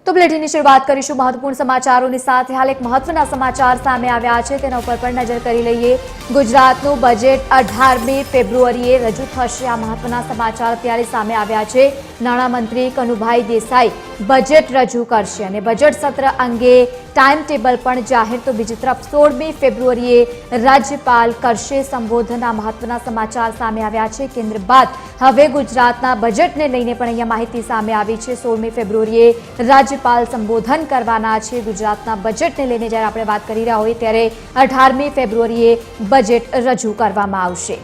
તો બુલેટિનની શરૂઆત કરીશું મહત્વપૂર્ણ સમાચારોની સાથે। હાલ એક મહત્વના સમાચાર સામે આવ્યા છે, તેના ઉપર પણ નજર કરી લઈએ। ગુજરાતનું બજેટ 18મી ફેબ્રુઆરીએ રજૂ થશે। આ મહત્વના સમાચાર અત્યારે સામે આવ્યા છે। નાણામંત્રી કનુભાઈ દેસાઈ બજેટ રજૂ કરશે અને બજેટ સત્ર અંગે ટાઈમ ટેબલ પણ જાહેર। તો બીજી તરફ 16મી ફેબ્રુઆરીએ રાજ્યપાલ કરશે સંબોધન। આ મહત્વના સમાચાર સામે આવ્યા છે। કેન્દ્ર બાદ હવે ગુજરાતના બજેટને લઈને પણ અહીંયા માહિતી સામે આવી છે। 16મી ફેબ્રુઆરીએ રાજ્યપાલ સંબોધન કરવાના છે। ગુજરાતના બજેટને લઈને જ્યારે આપણે વાત કરી રહ્યા હોઈએ ત્યારે 18મી ફેબ્રુઆરીએ બજેટ રજૂ કરવામાં આવશે।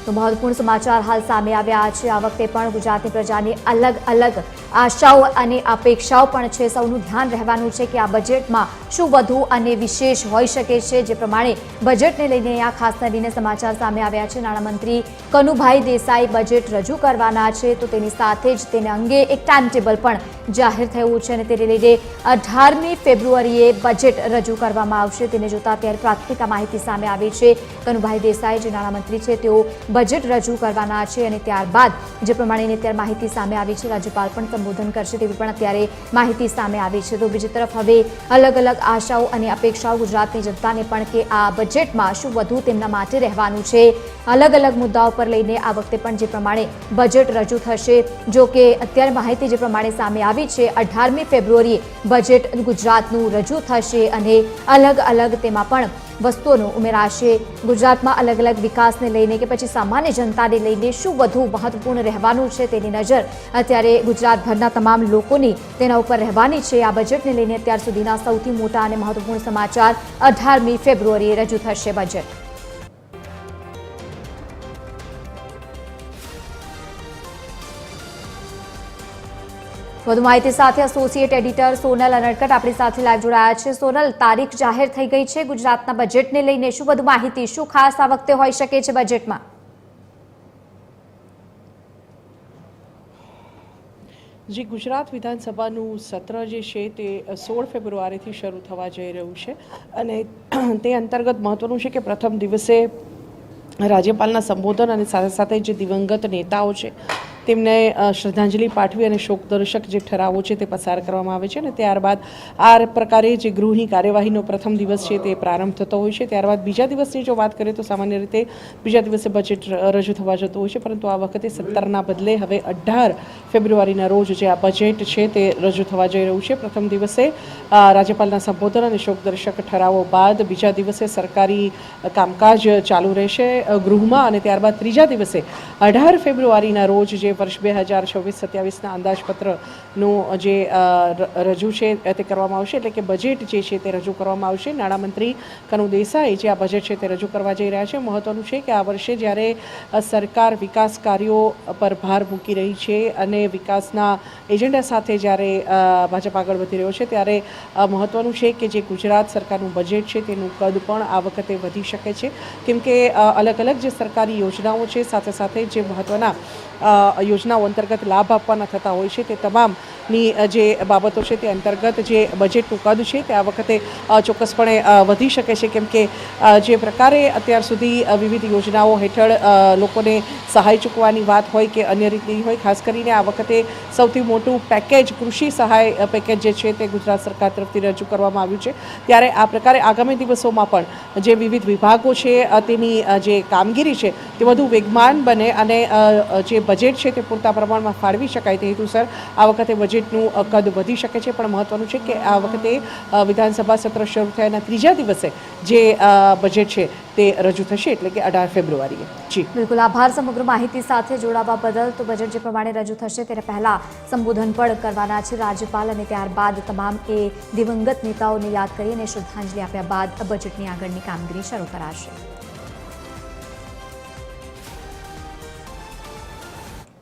તો મહત્વપૂર્ણ સમાચાર હાલ સામે આવ્યા છે। આ વખતે પણ ગુજરાતની પ્રજાની અલગ અલગ આશાઓ અને અપેક્ષાઓ પણ છે। સૌનું ધ્યાન રહેવાનું છે કે આ બજેટમાં શું વધુ અને વિશેષ હોઈ શકે છે। જે પ્રમાણે બજેટને લઈને આ ખાસ કરીને સમાચાર સામે આવ્યા છે। નાણામંત્રી કનુભાઈ દેસાઈ બજેટ રજૂ કરવાના છે, તો તેની સાથે જ તેને અંગે એક ટાઈમ ટેબલ પણ જાહેર થયું છે અને તેને લઈને 18મી ફેબ્રુઆરીએ બજેટ રજૂ કરવામાં આવશે। તેને જોતા અત્યારે પ્રાથમિક માહિતી સામે આવી છે। કનુભાઈ દેસાઈ જે નાણામંત્રી છે તેઓ બજેટ રજૂ કરવાના છે અને ત્યારબાદ જે પ્રમાણેની અત્યારે માહિતી સામે આવી છે, રાજ્યપાલ પણ સંબોધન કરશે તેવી પણ અત્યારે માહિતી સામે આવી છે। તો બીજી તરફ હવે અલગ અલગ આશાઓ અને અપેક્ષાઓ ગુજરાતની જનતાને પણ કે આ બજેટમાં શું વધુ તેમના માટે રહેવાનું છે। અલગ અલગ મુદ્દાઓ પર લઈને આ વખતે પણ જે પ્રમાણે બજેટ રજૂ થશે। જો કે અત્યારે માહિતી જે પ્રમાણે સામે આવી છે, 18મી ફેબ્રુઆરીએ બજેટ ગુજરાતનું રજૂ થશે અને અલગ અલગ તેમાં પણ વસ્તુઓનો ઉમેરાશે। ગુજરાતમાં અલગ અલગ વિકાસને લઈને કે પછી સામાન્ય જનતાને લઈને શું વધુ મહત્વપૂર્ણ રહેવાનું છે તેની નજર અત્યારે ગુજરાતભરના તમામ લોકોની તેના ઉપર રહેવાની છે। આ બજેટને લઈને અત્યાર સુધીના સૌથી મોટા અને મહત્વપૂર્ણ સમાચાર 18મી ફેબ્રુઆરીએ રજૂ થશે બજેટ। વધુ માહિતી સાથે એસોસિએટ એડિટર સોનલ અનડકટ આપણી સાથે લાઈવ જોડાયા છે। સોનલ, તારીખ જાહેર થઈ ગઈ છે ગુજરાતના બજેટને લઈને, શું વધુ માહિતી, શું ખાસ આ વખતે હોઈ શકે છે બજેટમાં? જી, ગુજરાત વિધાનસભાનું સત્ર જે છે તે 16 ફેબ્રુઆરીથી શરૂ થવા જઈ રહ્યું છે અને તે અંતર્ગત મહત્વનું છે કે પ્રથમ દિવસે રાજ્યપાલના સંબોધન અને સાથે સાથે જે દિવંગત નેતાઓ છે તેમને શ્રદ્ધાંજલિ પાઠવી અને શોકદર્શક જે ઠરાવો છે તે પસાર કરવામાં આવે છે અને ત્યારબાદ આ પ્રકારે જે ગૃહની કાર્યવાહીનો પ્રથમ દિવસ છે તે પ્રારંભ થતો હોય છે। ત્યારબાદ બીજા દિવસની જો વાત કરીએ તો સામાન્ય રીતે બીજા દિવસે બજેટ રજૂ થવા જતું હોય છે, પરંતુ આ વખતે 17ના બદલે હવે 18 ફેબ્રુઆરીના રોજ જે આ બજેટ છે તે રજૂ થવા જઈ રહ્યું છે। પ્રથમ દિવસે રાજ્યપાલના સંબોધન અને શોકદર્શક ઠરાવો બાદ બીજા દિવસે સરકારી કામકાજ ચાલુ રહેશે ગૃહમાં અને ત્યારબાદ ત્રીજા દિવસે 18 ફેબ્રુઆરીના રોજ જે વર્ષ 2026-27ના અંદાજપત્રનું જે રજૂ છે તે કરવામાં આવશે, એટલે કે બજેટ જે છે તે રજૂ કરવામાં આવશે। નાણામંત્રી કનુ દેસાઈ જે આ બજેટ છે તે રજૂ કરવા જઈ રહ્યા છે। મહત્વનું છે કે આ વર્ષે જ્યારે સરકાર વિકાસ કાર્યો પર ભાર મૂકી રહી છે અને વિકાસના એજન્ડા સાથે જ્યારે ભાજપ આગળ વધી રહ્યો છે, ત્યારે મહત્વનું છે કે જે ગુજરાત સરકારનું બજેટ છે તેનું કદ પણ આ વખતે વધી શકે છે, કેમ કે અલગ અલગ જે સરકારી યોજનાઓ છે સાથે સાથે જે મહત્વના યોજનાઓ અંતર્ગત લાભ આપવાના થતા હોય છે તે તમામની જે બાબતો છે તે અંતર્ગત જે બજેટનું કદ છે તે આ વખતે ચોક્કસપણે વધી શકે છે, કેમ કે જે પ્રકારે અત્યાર સુધી વિવિધ યોજનાઓ હેઠળ લોકોને સહાય ચૂકવવાની વાત હોય કે અન્ય રીતની હોય, ખાસ કરીને આ વખતે સૌથી મોટું પેકેજ કૃષિ સહાય પેકેજ જે છે તે ગુજરાત સરકાર તરફથી રજૂ કરવામાં આવ્યું છે। ત્યારે આ પ્રકારે આગામી દિવસોમાં પણ જે વિવિધ વિભાગો છે તેની જે કામગીરી છે તે વધુ વેગવાન બને અને જે બજેટ છે તે પૂરતા પ્રમાણમાં ફાળવી શકાય તે હેતુસર આ વખતે બજેટનું કદ વધી શકે છે। પણ મહત્વનું છે કે આ વખતે વિધાનસભા સત્ર શરૂ થયાના ત્રીજા દિવસે જે બજેટ છે તે રજૂ થશે, એટલે કે 18 ફેબ્રુઆરીએ। જી બિલકુલ, આભાર સમગ્ર માહિતી સાથે જોડાવા બદલ। તો બજેટ જે પ્રમાણે રજૂ થશે તેને પહેલા સંબોધન પણ કરવાના છે રાજ્યપાલ અને ત્યારબાદ તમામ એ દિવંગત નેતાઓને યાદ કરી અને શ્રદ્ધાંજલિ આપ્યા બાદ બજેટની આગળની કામગીરી શરૂ કરાશે।